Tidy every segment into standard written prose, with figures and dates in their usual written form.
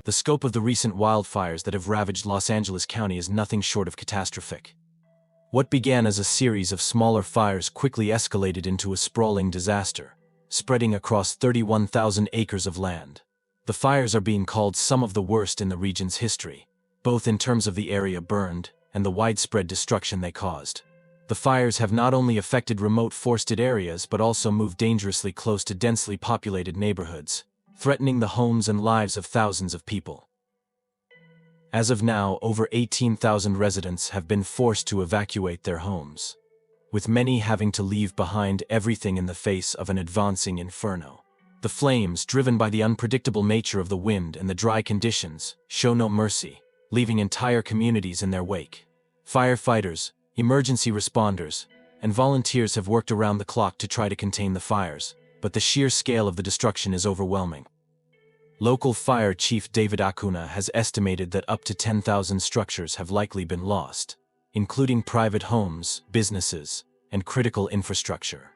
The scope of the recent wildfires that have ravaged Los Angeles County is nothing short of catastrophic. What began as a series of smaller fires quickly escalated into a sprawling disaster, spreading across 31,000 acres of land. The fires are being called some of the worst in the region's history, both in terms of the area burned and the widespread destruction they caused. The fires have not only affected remote forested areas but also moved dangerously close to densely populated neighborhoods, threatening the homes and lives of thousands of people. As of now, over 18,000 residents have been forced to evacuate their homes, with many having to leave behind everything in the face of an advancing inferno. The flames, driven by the unpredictable nature of the wind and the dry conditions, show no mercy, leaving entire communities in their wake. Firefighters, emergency responders, and volunteers have worked around the clock to try to contain the fires, but the sheer scale of the destruction is overwhelming. Local fire chief David Acuna has estimated that up to 10,000 structures have likely been lost, including private homes, businesses, and critical infrastructure.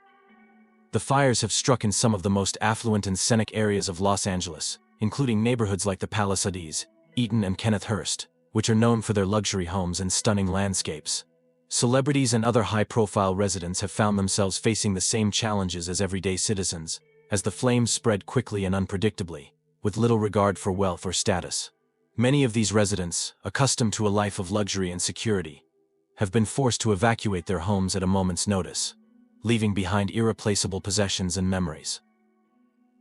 The fires have struck in some of the most affluent and scenic areas of Los Angeles, including neighborhoods like the Palisades, Eaton and Kenneth Hurst, which are known for their luxury homes and stunning landscapes. Celebrities and other high-profile residents have found themselves facing the same challenges as everyday citizens, as the flames spread quickly and unpredictably, with little regard for wealth or status. Many of these residents, accustomed to a life of luxury and security, have been forced to evacuate their homes at a moment's notice, leaving behind irreplaceable possessions and memories.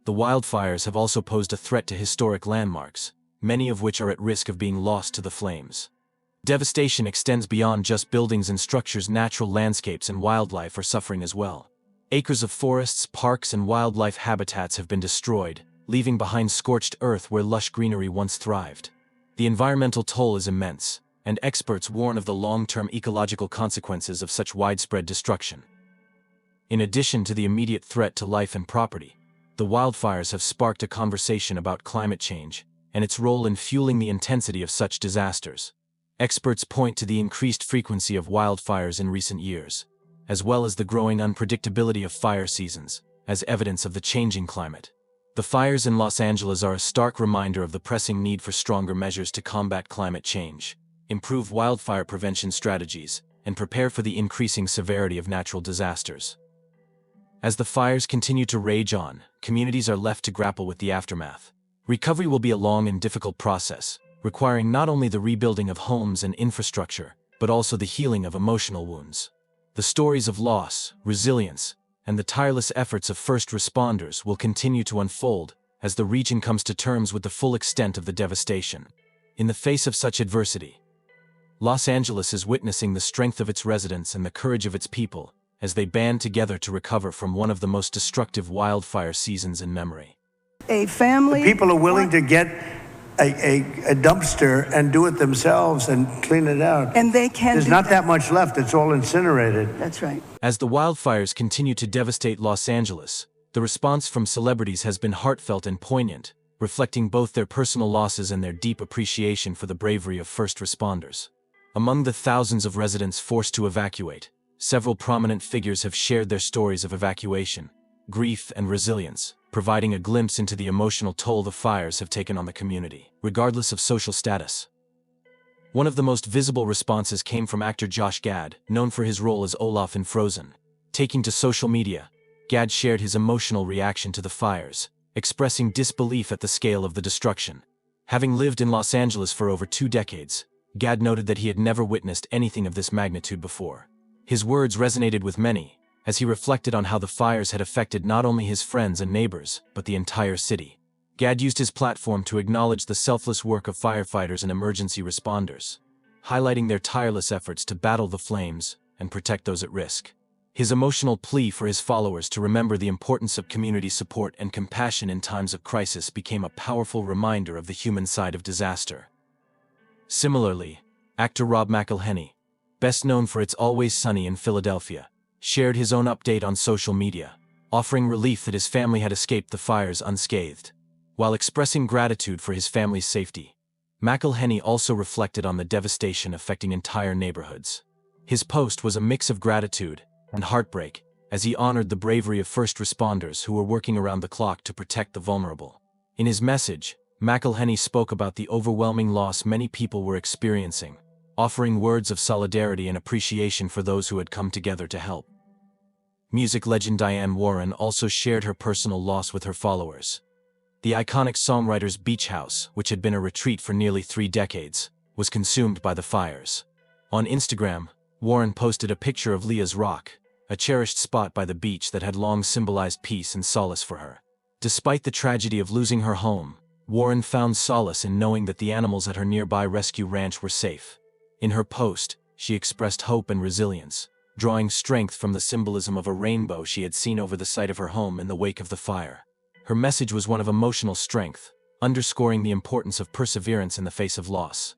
The wildfires have also posed a threat to historic landmarks, many of which are at risk of being lost to the flames. Devastation extends beyond just buildings and structures. Natural landscapes and wildlife are suffering as well. Acres of forests, parks, and wildlife habitats have been destroyed, leaving behind scorched earth where lush greenery once thrived. The environmental toll is immense, and experts warn of the long-term ecological consequences of such widespread destruction. In addition to the immediate threat to life and property, the wildfires have sparked a conversation about climate change and its role in fueling the intensity of such disasters. Experts point to the increased frequency of wildfires in recent years, as well as the growing unpredictability of fire seasons, as evidence of the changing climate. The fires in Los Angeles are a stark reminder of the pressing need for stronger measures to combat climate change, improve wildfire prevention strategies, and prepare for the increasing severity of natural disasters. As the fires continue to rage on, communities are left to grapple with the aftermath. Recovery will be a long and difficult process, requiring not only the rebuilding of homes and infrastructure, but also the healing of emotional wounds. The stories of loss, resilience, and the tireless efforts of first responders will continue to unfold as the region comes to terms with the full extent of the devastation. In the face of such adversity, Los Angeles is witnessing the strength of its residents and the courage of its people as they band together to recover from one of the most destructive wildfire seasons in memory. A family... People are willing to get a dumpster and do it themselves and clean it out. And they can There's do not that much left. It's all incinerated. That's right. As the wildfires continue to devastate Los Angeles, the response from celebrities has been heartfelt and poignant, reflecting both their personal losses and their deep appreciation for the bravery of first responders. Among the thousands of residents forced to evacuate, several prominent figures have shared their stories of evacuation, grief, and resilience, providing a glimpse into the emotional toll the fires have taken on the community, regardless of social status. One of the most visible responses came from actor Josh Gad, known for his role as Olaf in Frozen. Taking to social media, Gad shared his emotional reaction to the fires, expressing disbelief at the scale of the destruction. Having lived in Los Angeles for over 2 decades, Gad noted that he had never witnessed anything of this magnitude before. His words resonated with many, as he reflected on how the fires had affected not only his friends and neighbors, but the entire city. Gad used his platform to acknowledge the selfless work of firefighters and emergency responders, highlighting their tireless efforts to battle the flames and protect those at risk. His emotional plea for his followers to remember the importance of community support and compassion in times of crisis became a powerful reminder of the human side of disaster. Similarly, actor Rob McElhenney, best known for It's Always Sunny in Philadelphia, shared his own update on social media, offering relief that his family had escaped the fires unscathed. While expressing gratitude for his family's safety, McElhenney also reflected on the devastation affecting entire neighborhoods. His post was a mix of gratitude and heartbreak, as he honored the bravery of first responders who were working around the clock to protect the vulnerable. In his message, McElhenney spoke about the overwhelming loss many people were experiencing, offering words of solidarity and appreciation for those who had come together to help. Music legend Diane Warren also shared her personal loss with her followers. The iconic songwriter's beach house, which had been a retreat for nearly 3 decades, was consumed by the fires. On Instagram, Warren posted a picture of Leah's Rock, a cherished spot by the beach that had long symbolized peace and solace for her. Despite the tragedy of losing her home, Warren found solace in knowing that the animals at her nearby rescue ranch were safe. In her post, she expressed hope and resilience, drawing strength from the symbolism of a rainbow she had seen over the site of her home in the wake of the fire. Her message was one of emotional strength, underscoring the importance of perseverance in the face of loss.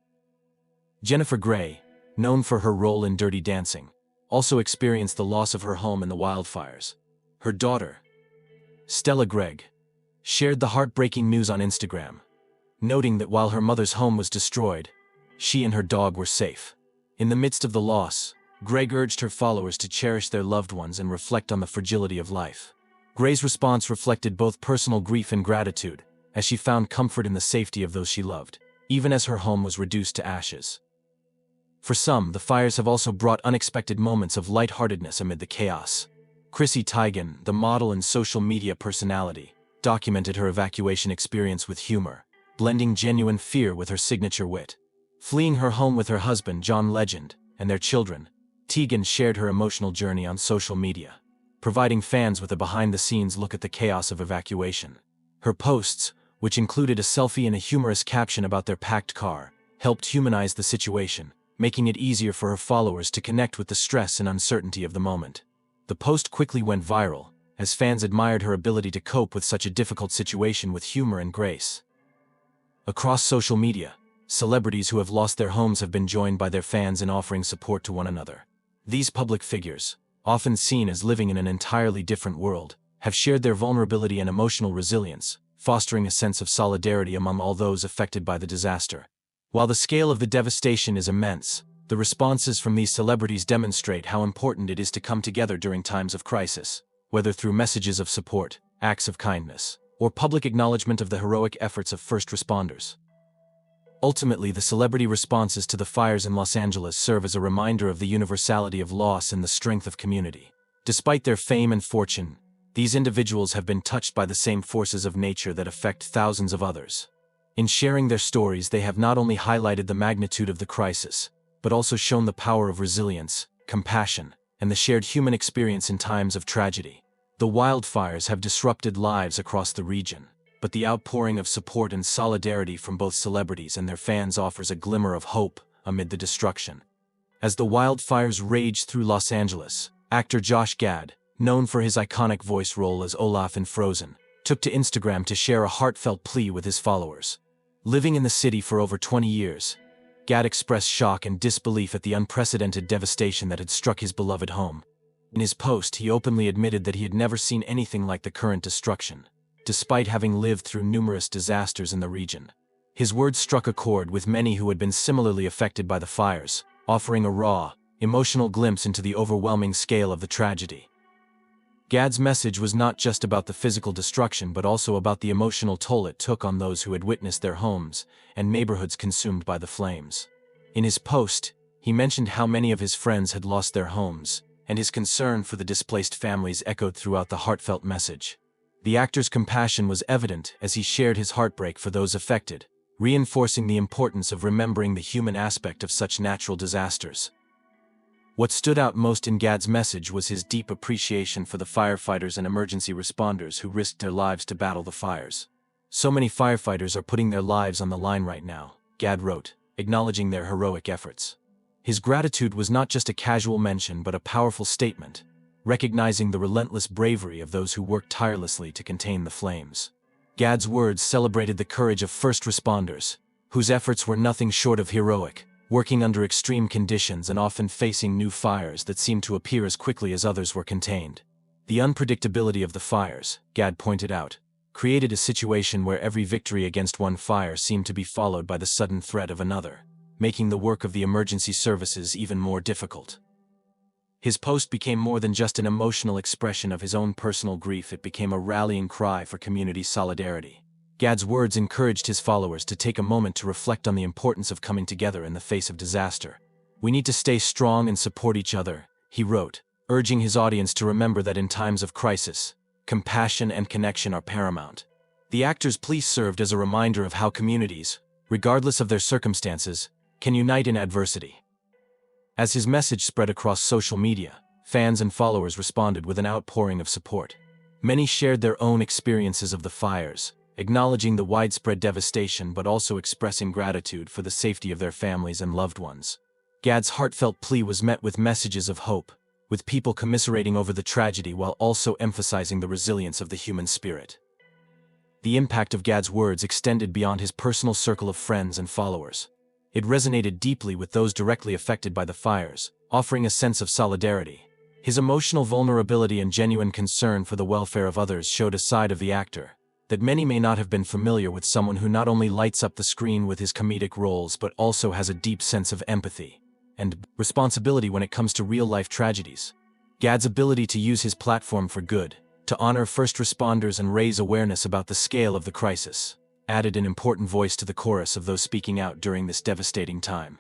Jennifer Grey, known for her role in Dirty Dancing, also experienced the loss of her home in the wildfires. Her daughter, Stella Gregg, shared the heartbreaking news on Instagram, noting that while her mother's home was destroyed, she and her dog were safe. In the midst of the loss, Gregg urged her followers to cherish their loved ones and reflect on the fragility of life. Grey's response reflected both personal grief and gratitude, as she found comfort in the safety of those she loved, even as her home was reduced to ashes. For some, the fires have also brought unexpected moments of lightheartedness amid the chaos. Chrissy Teigen, the model and social media personality, documented her evacuation experience with humor, blending genuine fear with her signature wit. Fleeing her home with her husband, John Legend, and their children, Teigen shared her emotional journey on social media, providing fans with a behind-the-scenes look at the chaos of evacuation. Her posts, which included a selfie and a humorous caption about their packed car, helped humanize the situation, making it easier for her followers to connect with the stress and uncertainty of the moment. The post quickly went viral, as fans admired her ability to cope with such a difficult situation with humor and grace. Across social media, celebrities who have lost their homes have been joined by their fans in offering support to one another. These public figures, often seen as living in an entirely different world, have shared their vulnerability and emotional resilience, fostering a sense of solidarity among all those affected by the disaster. While the scale of the devastation is immense, the responses from these celebrities demonstrate how important it is to come together during times of crisis, whether through messages of support, acts of kindness, or public acknowledgement of the heroic efforts of first responders. Ultimately, the celebrity responses to the fires in Los Angeles serve as a reminder of the universality of loss and the strength of community. Despite their fame and fortune, these individuals have been touched by the same forces of nature that affect thousands of others. In sharing their stories, they have not only highlighted the magnitude of the crisis, but also shown the power of resilience, compassion, and the shared human experience in times of tragedy. The wildfires have disrupted lives across the region, but the outpouring of support and solidarity from both celebrities and their fans offers a glimmer of hope amid the destruction. As the wildfires rage through Los Angeles, actor Josh Gad, known for his iconic voice role as Olaf in Frozen, took to Instagram to share a heartfelt plea with his followers. Living in the city for over 20 years, Gad expressed shock and disbelief at the unprecedented devastation that had struck his beloved home. In his post, he openly admitted that he had never seen anything like the current destruction, despite having lived through numerous disasters in the region. His words struck a chord with many who had been similarly affected by the fires, offering a raw, emotional glimpse into the overwhelming scale of the tragedy. Gad's message was not just about the physical destruction but also about the emotional toll it took on those who had witnessed their homes and neighborhoods consumed by the flames. In his post, he mentioned how many of his friends had lost their homes, and his concern for the displaced families echoed throughout the heartfelt message. The actor's compassion was evident as he shared his heartbreak for those affected, reinforcing the importance of remembering the human aspect of such natural disasters. What stood out most in Gad's message was his deep appreciation for the firefighters and emergency responders who risked their lives to battle the fires. "So many firefighters are putting their lives on the line right now," Gad wrote, acknowledging their heroic efforts. His gratitude was not just a casual mention but a powerful statement, recognizing the relentless bravery of those who worked tirelessly to contain the flames. Gad's words celebrated the courage of first responders, whose efforts were nothing short of heroic, working under extreme conditions and often facing new fires that seemed to appear as quickly as others were contained. The unpredictability of the fires, Gad pointed out, created a situation where every victory against one fire seemed to be followed by the sudden threat of another, making the work of the emergency services even more difficult. His post became more than just an emotional expression of his own personal grief. It became a rallying cry for community solidarity. Gad's words encouraged his followers to take a moment to reflect on the importance of coming together in the face of disaster. "We need to stay strong and support each other," he wrote, urging his audience to remember that in times of crisis, compassion and connection are paramount. The actor's plea served as a reminder of how communities, regardless of their circumstances, can unite in adversity. As his message spread across social media, fans and followers responded with an outpouring of support. Many shared their own experiences of the fires, acknowledging the widespread devastation but also expressing gratitude for the safety of their families and loved ones. Gad's heartfelt plea was met with messages of hope, with people commiserating over the tragedy while also emphasizing the resilience of the human spirit. The impact of Gad's words extended beyond his personal circle of friends and followers. It resonated deeply with those directly affected by the fires, offering a sense of solidarity. His emotional vulnerability and genuine concern for the welfare of others showed a side of the actor that many may not have been familiar with, someone who not only lights up the screen with his comedic roles but also has a deep sense of empathy and responsibility when it comes to real-life tragedies. Gad's ability to use his platform for good, to honor first responders and raise awareness about the scale of the crisis, added an important voice to the chorus of those speaking out during this devastating time.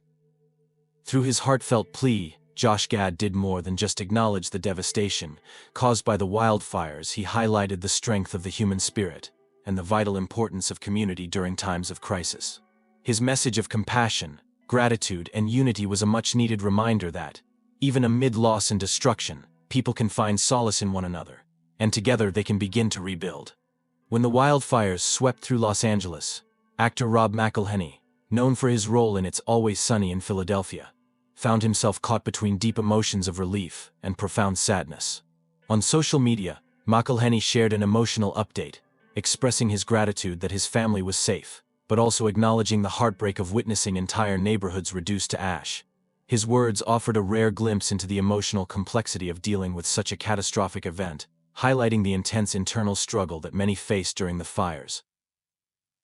Through his heartfelt plea, Josh Gad did more than just acknowledge the devastation caused by the wildfires. He highlighted the strength of the human spirit and the vital importance of community during times of crisis. His message of compassion, gratitude, and unity was a much-needed reminder that, even amid loss and destruction, people can find solace in one another, and together they can begin to rebuild. When the wildfires swept through Los Angeles, actor Rob McElhenney, known for his role in It's Always Sunny in Philadelphia, found himself caught between deep emotions of relief and profound sadness. On social media, McElhenney shared an emotional update, expressing his gratitude that his family was safe, but also acknowledging the heartbreak of witnessing entire neighborhoods reduced to ash. His words offered a rare glimpse into the emotional complexity of dealing with such a catastrophic event, highlighting the intense internal struggle that many faced during the fires.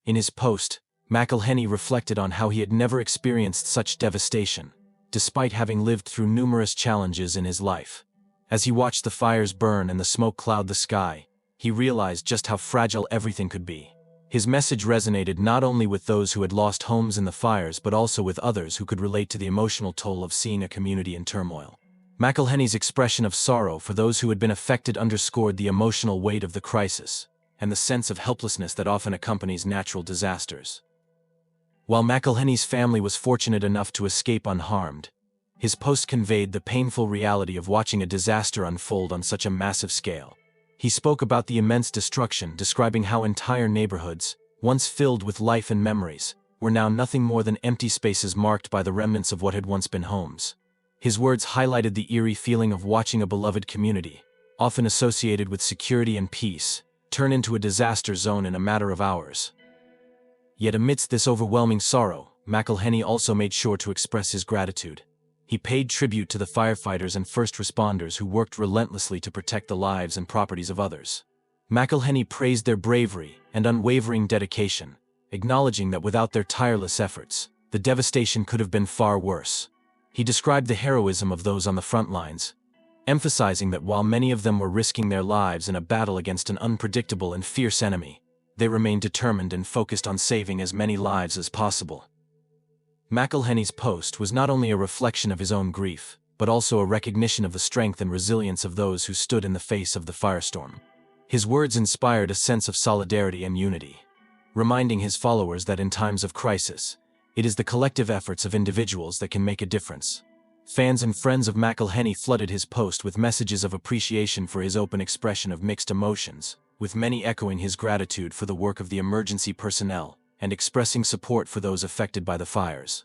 In his post, McElhenney reflected on how he had never experienced such devastation, despite having lived through numerous challenges in his life. As he watched the fires burn and the smoke cloud the sky, he realized just how fragile everything could be. His message resonated not only with those who had lost homes in the fires but also with others who could relate to the emotional toll of seeing a community in turmoil. McElhenney's expression of sorrow for those who had been affected underscored the emotional weight of the crisis and the sense of helplessness that often accompanies natural disasters. While McElhenney's family was fortunate enough to escape unharmed, his post conveyed the painful reality of watching a disaster unfold on such a massive scale. He spoke about the immense destruction, describing how entire neighborhoods, once filled with life and memories, were now nothing more than empty spaces marked by the remnants of what had once been homes. His words highlighted the eerie feeling of watching a beloved community, often associated with security and peace, turn into a disaster zone in a matter of hours. Yet amidst this overwhelming sorrow, McElhenney also made sure to express his gratitude. He paid tribute to the firefighters and first responders who worked relentlessly to protect the lives and properties of others. McElhenney praised their bravery and unwavering dedication, acknowledging that without their tireless efforts, the devastation could have been far worse. He described the heroism of those on the front lines, emphasizing that while many of them were risking their lives in a battle against an unpredictable and fierce enemy, they remained determined and focused on saving as many lives as possible. McElhenney's post was not only a reflection of his own grief, but also a recognition of the strength and resilience of those who stood in the face of the firestorm. His words inspired a sense of solidarity and unity, reminding his followers that in times of crisis, it is the collective efforts of individuals that can make a difference. Fans and friends of McElhenney flooded his post with messages of appreciation for his open expression of mixed emotions, with many echoing his gratitude for the work of the emergency personnel and expressing support for those affected by the fires.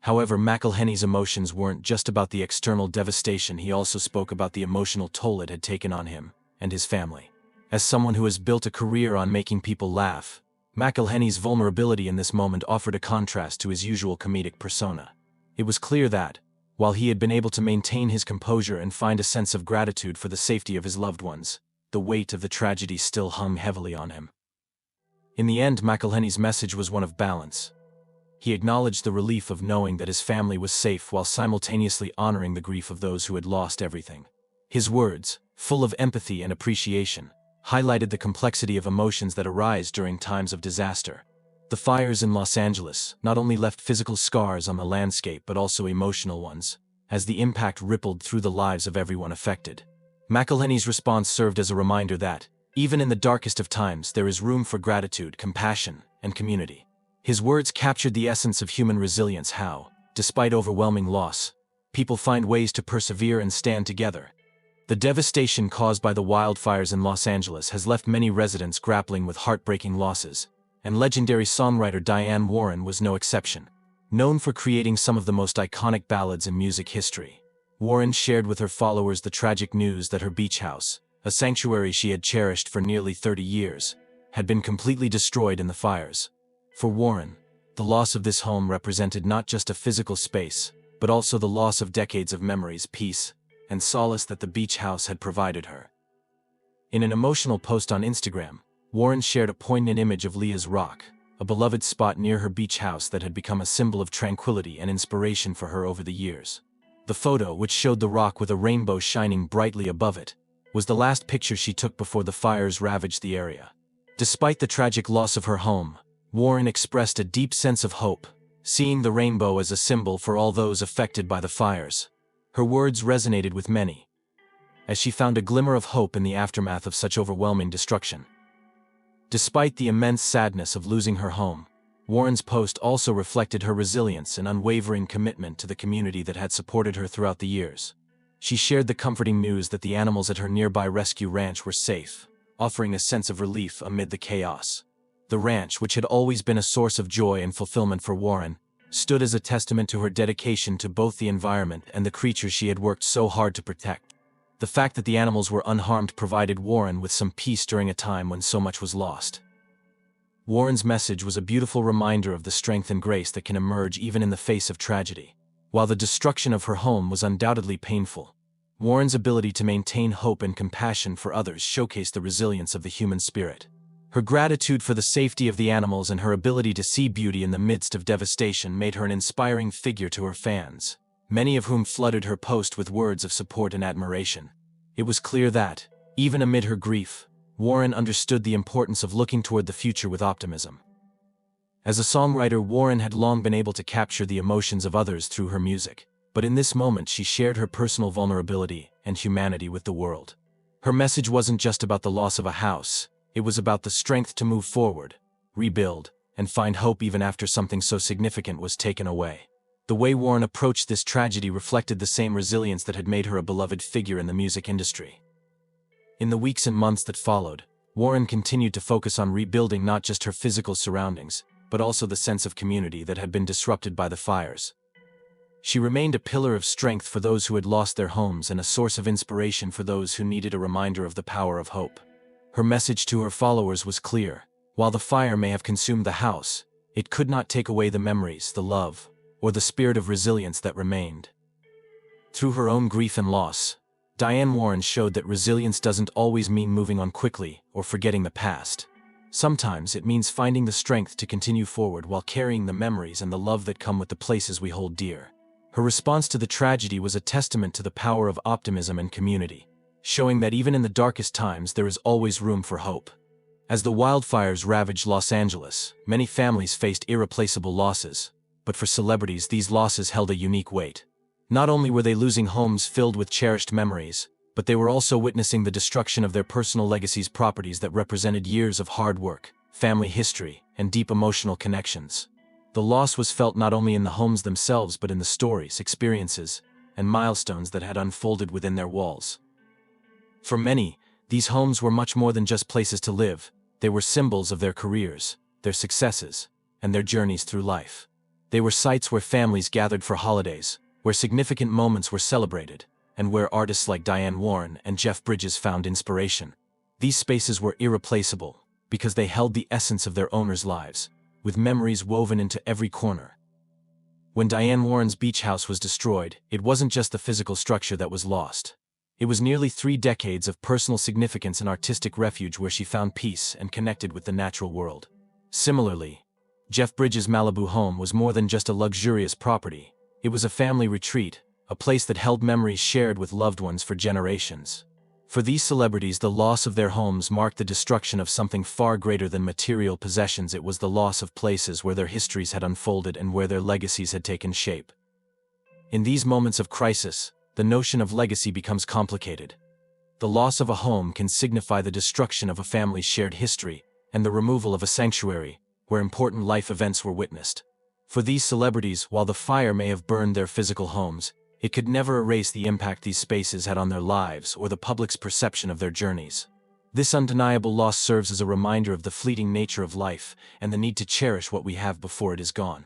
However, McElhenney's emotions weren't just about the external devastation. He also spoke about the emotional toll it had taken on him and his family. As someone who has built a career on making people laugh, McElhenney's vulnerability in this moment offered a contrast to his usual comedic persona. It was clear that, while he had been able to maintain his composure and find a sense of gratitude for the safety of his loved ones, the weight of the tragedy still hung heavily on him. In the end, McElhenney's message was one of balance. He acknowledged the relief of knowing that his family was safe while simultaneously honoring the grief of those who had lost everything. His words, full of empathy and appreciation, highlighted the complexity of emotions that arise during times of disaster. The fires in Los Angeles not only left physical scars on the landscape but also emotional ones, as the impact rippled through the lives of everyone affected. McElhenney's response served as a reminder that, even in the darkest of times, there is room for gratitude, compassion, and community. His words captured the essence of human resilience: how, despite overwhelming loss, people find ways to persevere and stand together. The devastation caused by the wildfires in Los Angeles has left many residents grappling with heartbreaking losses, and legendary songwriter Diane Warren was no exception. Known for creating some of the most iconic ballads in music history, Warren shared with her followers the tragic news that her beach house, a sanctuary she had cherished for nearly 30 years, had been completely destroyed in the fires. For Warren, the loss of this home represented not just a physical space, but also the loss of decades of memories, peace, and solace that the beach house had provided her. In an emotional post on Instagram, Warren shared a poignant image of Leah's Rock, a beloved spot near her beach house that had become a symbol of tranquility and inspiration for her over the years. The photo, which showed the rock with a rainbow shining brightly above it, was the last picture she took before the fires ravaged the area. Despite the tragic loss of her home, Warren expressed a deep sense of hope, seeing the rainbow as a symbol for all those affected by the fires. Her words resonated with many, as she found a glimmer of hope in the aftermath of such overwhelming destruction. Despite the immense sadness of losing her home, Warren's post also reflected her resilience and unwavering commitment to the community that had supported her throughout the years. She shared the comforting news that the animals at her nearby rescue ranch were safe, offering a sense of relief amid the chaos. The ranch, which had always been a source of joy and fulfillment for Warren, stood as a testament to her dedication to both the environment and the creatures she had worked so hard to protect. The fact that the animals were unharmed provided Warren with some peace during a time when so much was lost. Warren's message was a beautiful reminder of the strength and grace that can emerge even in the face of tragedy. While the destruction of her home was undoubtedly painful, Warren's ability to maintain hope and compassion for others showcased the resilience of the human spirit. Her gratitude for the safety of the animals and her ability to see beauty in the midst of devastation made her an inspiring figure to her fans, many of whom flooded her post with words of support and admiration. It was clear that, even amid her grief, Warren understood the importance of looking toward the future with optimism. As a songwriter, Warren had long been able to capture the emotions of others through her music, but in this moment she shared her personal vulnerability and humanity with the world. Her message wasn't just about the loss of a house, it was about the strength to move forward, rebuild, and find hope even after something so significant was taken away. The way Warren approached this tragedy reflected the same resilience that had made her a beloved figure in the music industry. In the weeks and months that followed, Warren continued to focus on rebuilding not just her physical surroundings, but also the sense of community that had been disrupted by the fires. She remained a pillar of strength for those who had lost their homes and a source of inspiration for those who needed a reminder of the power of hope. Her message to her followers was clear: while the fire may have consumed the house, it could not take away the memories, the love, or the spirit of resilience that remained. Through her own grief and loss, Diane Warren showed that resilience doesn't always mean moving on quickly or forgetting the past. Sometimes it means finding the strength to continue forward while carrying the memories and the love that come with the places we hold dear. Her response to the tragedy was a testament to the power of optimism and community, showing that even in the darkest times there is always room for hope. As the wildfires ravaged Los Angeles, many families faced irreplaceable losses, but for celebrities these losses held a unique weight. Not only were they losing homes filled with cherished memories, but they were also witnessing the destruction of their personal legacies, properties that represented years of hard work, family history, and deep emotional connections. The loss was felt not only in the homes themselves but in the stories, experiences, and milestones that had unfolded within their walls. For many, these homes were much more than just places to live. They were symbols of their careers, their successes, and their journeys through life. They were sites where families gathered for holidays, where significant moments were celebrated, and where artists like Diane Warren and Jeff Bridges found inspiration. These spaces were irreplaceable because they held the essence of their owners' lives, with memories woven into every corner. When Diane Warren's beach house was destroyed, it wasn't just the physical structure that was lost. It was nearly 3 decades of personal significance and artistic refuge where she found peace and connected with the natural world. Similarly, Jeff Bridges' Malibu home was more than just a luxurious property. It was a family retreat, a place that held memories shared with loved ones for generations. For these celebrities, the loss of their homes marked the destruction of something far greater than material possessions. It was the loss of places where their histories had unfolded and where their legacies had taken shape. In these moments of crisis, the notion of legacy becomes complicated. The loss of a home can signify the destruction of a family's shared history and the removal of a sanctuary where important life events were witnessed. For these celebrities, while the fire may have burned their physical homes, it could never erase the impact these spaces had on their lives or the public's perception of their journeys. This undeniable loss serves as a reminder of the fleeting nature of life and the need to cherish what we have before it is gone.